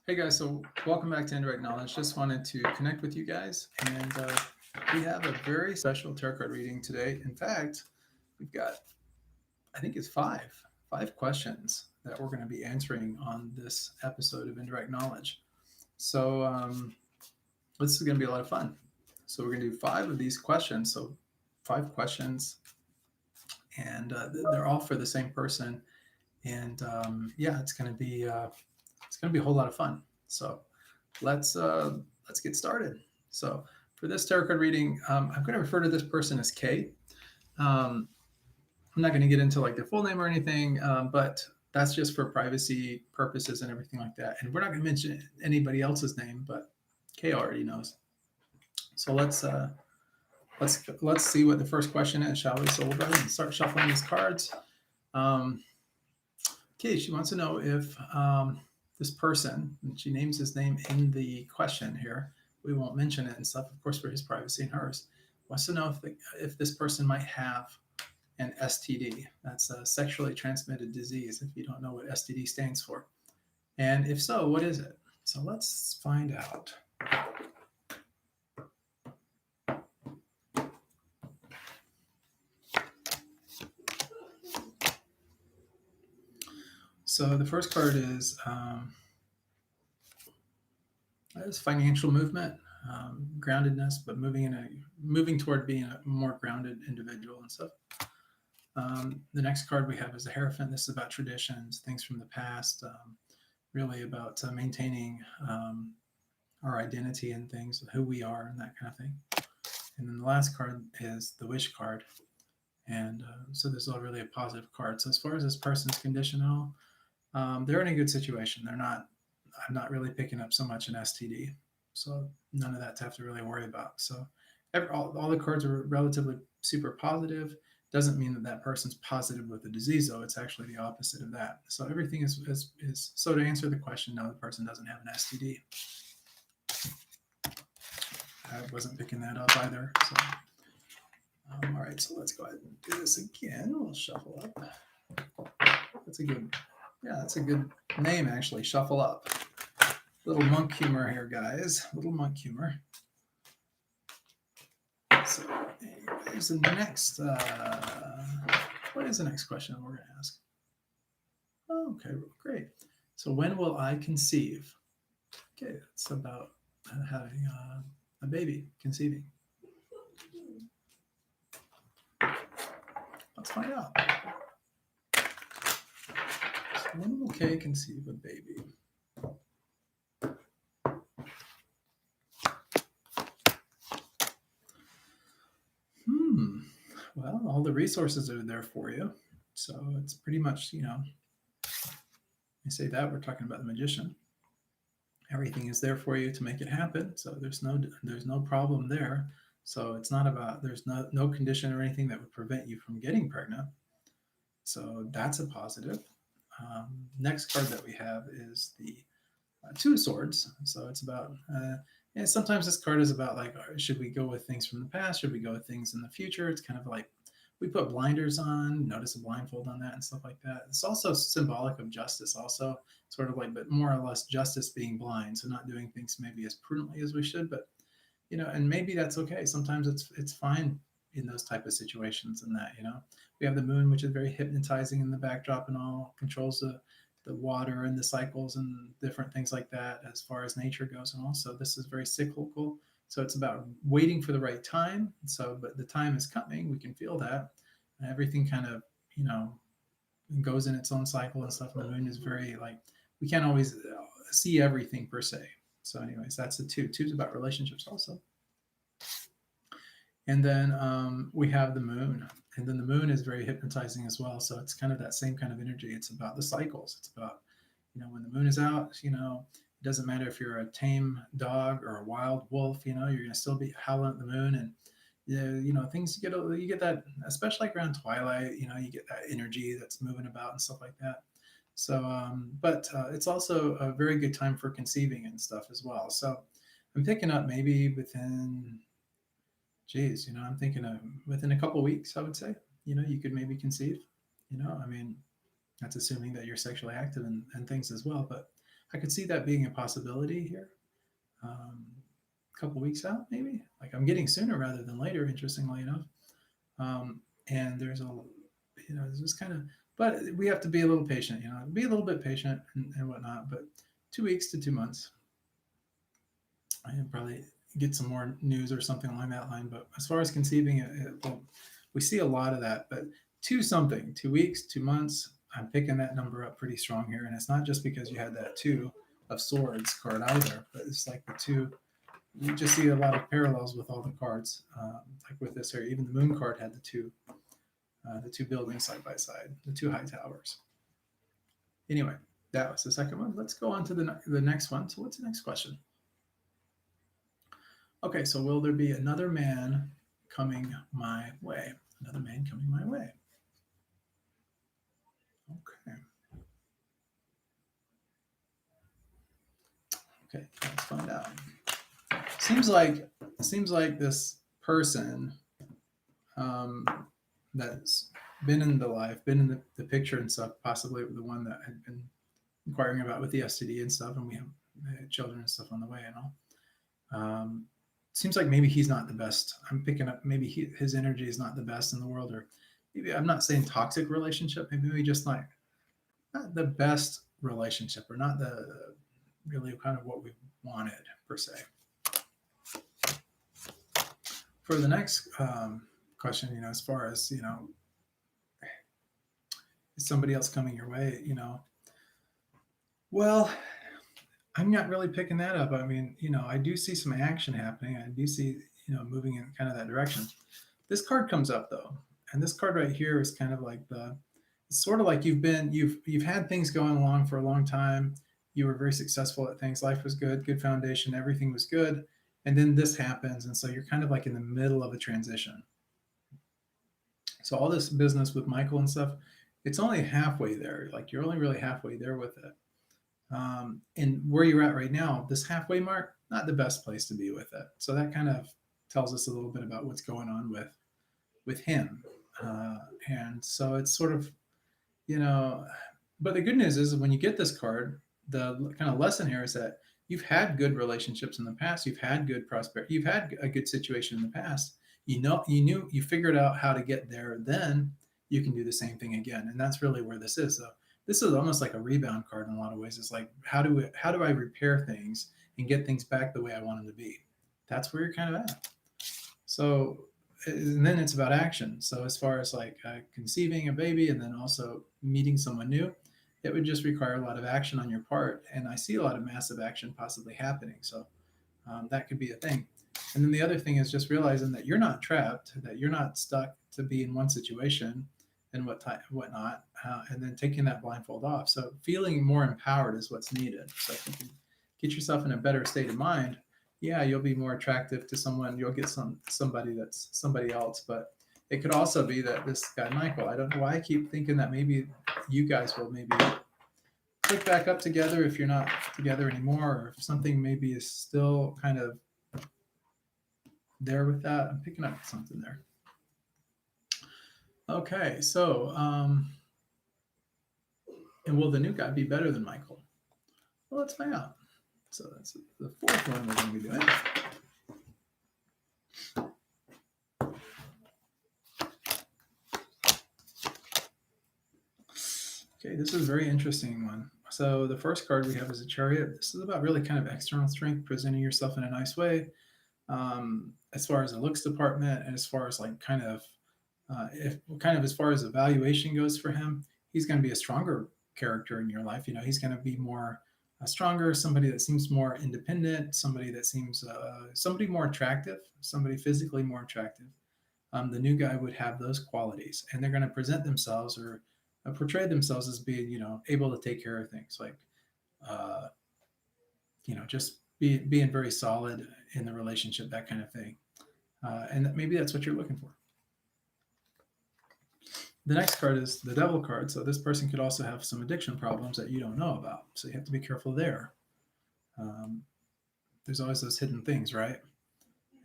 Hey guys, so welcome back to Indirect Knowledge. Just wanted to connect with you guys, and we have a very special tarot card reading today. In fact, we've got, I think it's five questions that we're going to be answering on this episode of Indirect Knowledge. So this is going to be a lot of fun. So we're going to do five of these questions. So five questions, and they're all for the same person. And yeah, it's going to be a whole lot of fun. So let's uh, let's get started. So for this tarot card reading, I'm going to refer to this person as K. Um, I'm not going to get into like their full name or anything, but that's just for privacy purposes and everything like that. And we're not going to mention anybody else's name, but K already knows. So let's see what the first question is, shall we? So we'll go ahead and start shuffling these cards. Um, Okay, she wants to know if this person, and she names his name in the question here, we won't mention it and stuff, of course, for his privacy and hers, wants to know if this person might have an STD. That's a sexually transmitted disease, if you don't know what STD stands for. And if so, what is it? So let's find out. So the first card is financial movement, groundedness, but moving toward being a more grounded individual and stuff. The next card we have is the Hierophant. This is about traditions, things from the past, really about maintaining our identity and things, who we are, and that kind of thing. And then the last card is the Wish card. And so this is all really a positive card. So as far as this person's condition, they're in a good situation. I'm not really picking up so much an STD. So none of that to have to really worry about. So all the cards are relatively super positive. Doesn't mean that that person's positive with the disease, though. It's actually the opposite of that. So everything is so to answer the question, no, the person doesn't have an STD. I wasn't picking that up either. So, all right, so let's go ahead and do this again. We'll shuffle up. That's a good name, actually. Shuffle up. Little monk humor here, guys. Little monk humor. So, here's the next. What is the next question we're going to ask? Oh, okay, great. So, when will I conceive? Okay, it's about having a baby, conceiving. Let's find out. So when will Kay conceive a baby? Well, all the resources are there for you. So it's pretty much, you say that, we're talking about the magician. Everything is there for you to make it happen. So there's no problem there. So it's not about, there's no condition or anything that would prevent you from getting pregnant. So that's a positive. Next card that we have is the Two of Swords. So it's about, and sometimes this card is about like, should we go with things from the past? Should we go with things in the future? It's kind of like we put blinders on, notice a blindfold on that and stuff like that. It's also symbolic of justice, also sort of like, but more or less justice being blind. So not doing things maybe as prudently as we should, but and maybe that's okay. Sometimes it's fine in those type of situations. And that we have the moon, which is very hypnotizing in the backdrop and all, controls the water and the cycles and different things like that as far as nature goes. And also this is very cyclical. So it's about waiting for the right time. So, but the time is coming. We can feel that. And everything kind of, goes in its own cycle and stuff. And the moon is very like, we can't always see everything per se. So anyways, that's the two. Two's about relationships also. And then we have the moon. And then the moon is very hypnotizing as well. So it's kind of that same kind of energy. It's about the cycles. It's about, when the moon is out, it doesn't matter if you're a tame dog or a wild wolf, you're going to still be howling at the moon. And, things you get that, especially like around twilight, you get that energy that's moving about and stuff like that. So, but it's also a very good time for conceiving and stuff as well. So I'm picking up maybe within, I'm thinking within a couple of weeks, I would say, you could maybe conceive, I mean, that's assuming that you're sexually active and things as well. But I could see that being a possibility here. A couple weeks out, maybe. Like I'm getting sooner rather than later, interestingly enough. And there's there's this kind of, but we have to be a little patient, be a little bit patient and whatnot. But 2 weeks to 2 months, I can probably get some more news or something along that line. But as far as conceiving well, we see a lot of that. But 2 weeks, 2 months, I'm picking that number up pretty strong here. And it's not just because you had that 2 of Swords card either, but it's like the two. You just see a lot of parallels with all the cards. Like with this here, even the Moon card had the two buildings side by side, the two high towers. Anyway, that was the second one. Let's go on to the next one. So what's the next question? Okay, so will there be another man coming my way? Another man coming my way. Okay. Okay, let's find out. Seems like this person that's been in the life, been in the picture and stuff, possibly the one that had been inquiring about with the STD and stuff, and we have children and stuff on the way and all. Seems like maybe he's not the best. I'm picking up maybe his energy is not the best in the world, or maybe I'm not saying toxic relationship. Maybe just like not the best relationship, or not the really kind of what we wanted per se. For the next question, as far as is somebody else coming your way? Well, I'm not really picking that up. I mean, I do see some action happening. I do see, moving in kind of that direction. This card comes up though, and this card right here is kind of like it's sort of like you've had things going along for a long time. You were very successful at things. Life was good foundation. Everything was good. And then this happens. And so you're kind of like in the middle of a transition. So all this business with Michael and stuff, it's only halfway there. Like you're only really halfway there with it. And where you're at right now, this halfway mark, not the best place to be with it. So that kind of tells us a little bit about what's going on with him. And so it's sort of, but the good news is when you get this card, the kind of lesson here is that you've had good relationships in the past. You've had good prosperity. You've had a good situation in the past. You figured out how to get there. Then you can do the same thing again. And that's really where this is. So this is almost like a rebound card in a lot of ways. It's like, how do I repair things and get things back the way I want them to be? That's where you're kind of at. So, and then it's about action. So as far as like conceiving a baby and then also meeting someone new, it would just require a lot of action on your part. And I see a lot of massive action possibly happening. So that could be a thing. And then the other thing is just realizing that you're not trapped, that you're not stuck to be in one situation and whatnot, and then taking that blindfold off. So feeling more empowered is what's needed. So if you can get yourself in a better state of mind, yeah, you'll be more attractive to someone. You'll get somebody that's somebody else. But it could also be that this guy, Michael, I don't know why I keep thinking that maybe you guys will maybe pick back up together if you're not together anymore, or if something maybe is still kind of there with that. I'm picking up something there. Okay, so, and will the new guy be better than Michael? Well, let's find out. So that's the fourth one we're going to be doing. Okay, this is a very interesting one. So the first card we have is a Chariot. This is about really kind of external strength, presenting yourself in a nice way, as far as the looks department, and as far as like kind of as far as evaluation goes for him, he's going to be a stronger character in your life. He's going to be more stronger, somebody that seems more independent, somebody that seems somebody more attractive, somebody physically more attractive. The new guy would have those qualities, and they're going to present themselves or portray themselves as being, able to take care of things, like, just being very solid in the relationship, that kind of thing. And maybe that's what you're looking for. The next card is the Devil card. So this person could also have some addiction problems that you don't know about. So you have to be careful there. There's always those hidden things, right?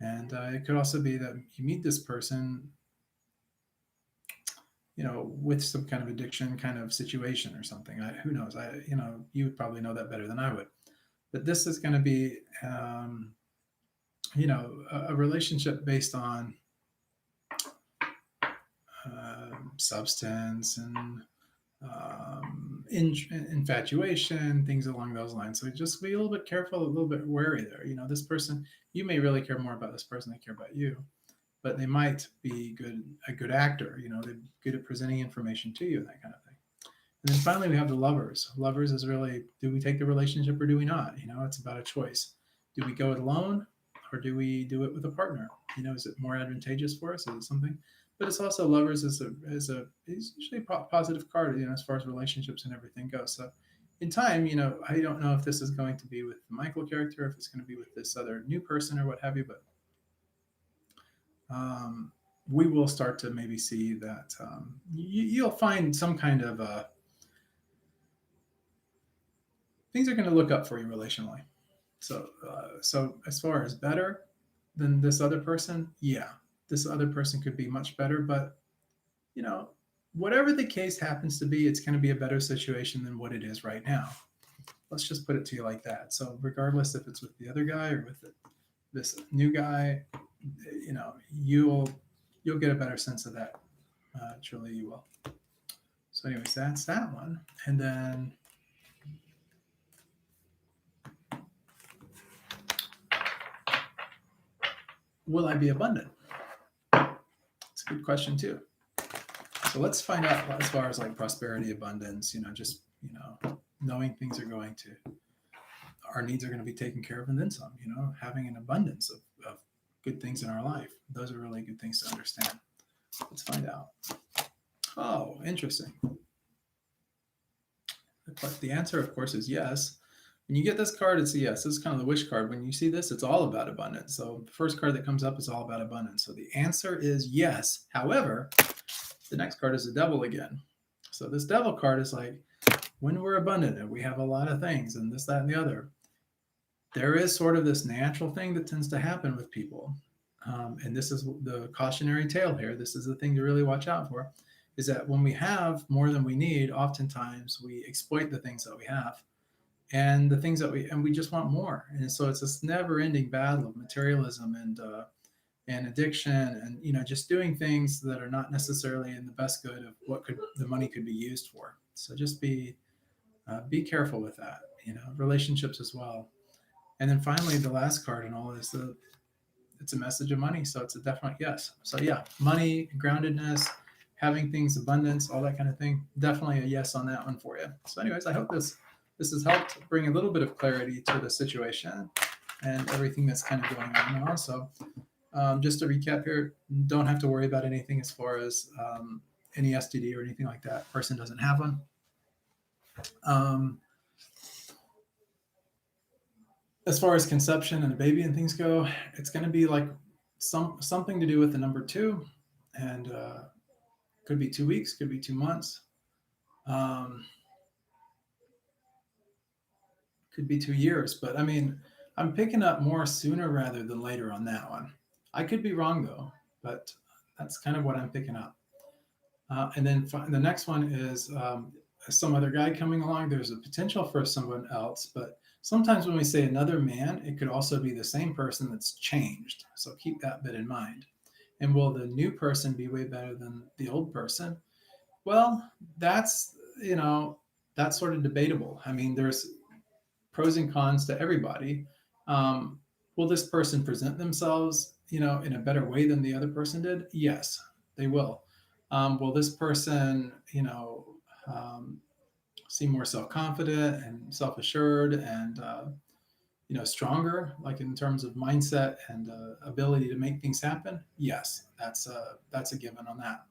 And it could also be that you meet this person, with some kind of addiction kind of situation or something. Who knows? You would probably know that better than I would. But this is going to be, a relationship based on substance and infatuation, things along those lines. So just be a little bit careful, a little bit wary there. This person, you may really care more about this person than they care about you, but they might be a good actor. They're good at presenting information to you and that kind of thing. And then finally, we have the lovers. Lovers is really, do we take the relationship or do we not? It's about a choice. Do we go it alone or do we do it with a partner? Is it more advantageous for us? Is it something? But it's also lovers is usually a positive card, as far as relationships and everything goes. So in time, I don't know if this is going to be with the Michael character, if it's going to be with this other new person or what have you, but we will start to maybe see that you'll find some kind of things are going to look up for you relationally. So as far as better than this other person, yeah, this other person could be much better, but whatever the case happens to be, it's going to be a better situation than what it is right now. Let's just put it to you like that. So regardless if it's with the other guy or with this new guy, you'll get a better sense of that. Truly, you will. So, anyways, that's that one. And then will I be abundant? It's a good question too. So let's find out as far as like prosperity, abundance. Just knowing things are going to, our needs are going to be taken care of, and then some. Having an abundance of good things in our life. Those are really good things to understand. Let's find out. Oh, interesting. The answer, of course, is yes. When you get this card, it's a yes. This is kind of the wish card. When you see this, it's all about abundance. So the first card that comes up is all about abundance. So the answer is yes. However, the next card is the devil again. So this devil card is like, when we're abundant and we have a lot of things and this, that, and the other, there is sort of this natural thing that tends to happen with people. And this is the cautionary tale here. This is the thing to really watch out for, is that when we have more than we need, oftentimes we exploit the things that we have and the things that we just want more. And so it's this never ending battle of materialism and addiction and, just doing things that are not necessarily in the best good of what the money could be used for. So just be careful with that, relationships as well. And then finally, the last card in all is it's a message of money. So it's a definite yes. So yeah, money, groundedness, having things, abundance, all that kind of thing. Definitely a yes on that one for you. So anyways, I hope this has helped bring a little bit of clarity to the situation and everything that's kind of going on. And also, just to recap here, don't have to worry about anything as far as any STD or anything like that. Person doesn't have one. As far as conception and a baby and things go, it's going to be like something to do with the number 2, and could be 2 weeks, could be 2 months, could be 2 years. But I mean, I'm picking up more sooner rather than later on that one. I could be wrong though, but that's kind of what I'm picking up. And then the next one is some other guy coming along. There's a potential for someone else, but sometimes when we say another man, it could also be the same person that's changed. So keep that bit in mind. And will the new person be way better than the old person? Well, that's sort of debatable. I mean, there's pros and cons to everybody. Will this person present themselves, in a better way than the other person did? Yes, they will. Will this person, seem more self-confident and self-assured and, stronger, like in terms of mindset and ability to make things happen? Yes, that's a given on that.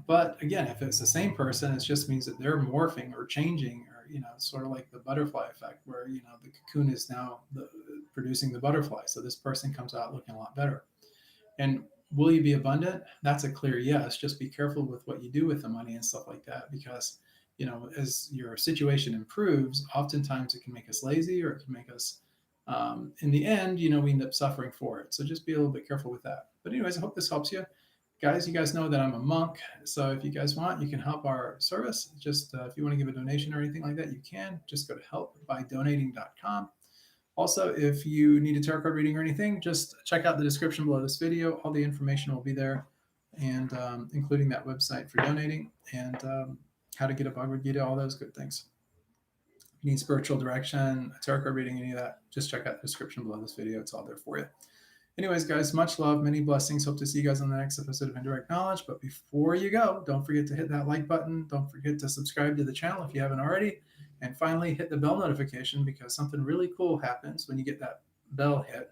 But again, if it's the same person, it just means that they're morphing or changing, or sort of like the butterfly effect, where the cocoon is now producing the butterfly. So this person comes out looking a lot better. And will you be abundant? That's a clear yes. Just be careful with what you do with the money and stuff like that, because as your situation improves, oftentimes it can make us lazy, or it can make us, in the end, we end up suffering for it. So just be a little bit careful with that. But anyways, I hope this helps you. guys, you guys know that I'm a monk. So if you guys want, you can help our service. Just if you want to give a donation or anything like that, you can. Just go to helpbydonating.com. Also, if you need a tarot card reading or anything, just check out the description below this video. All the information will be there, and including that website for donating and how to get a Bhagavad Gita, all those good things. If you need spiritual direction, a tarot card reading, any of that, just check out the description below this video. It's all there for you. Anyways, guys, much love, many blessings. Hope to see you guys on the next episode of Indirect Knowledge. But before you go, don't forget to hit that like button. Don't forget to subscribe to the channel if you haven't already. And finally, hit the bell notification, because something really cool happens when you get that bell hit.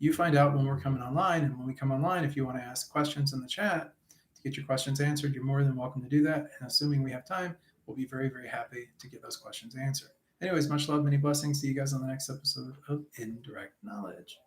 You find out when we're coming online. And when we come online, if you want to ask questions in the chat to get your questions answered, you're more than welcome to do that. And assuming we have time, we'll be very, very happy to get those questions answered. Anyways, much love, many blessings. See you guys on the next episode of Indirect Knowledge.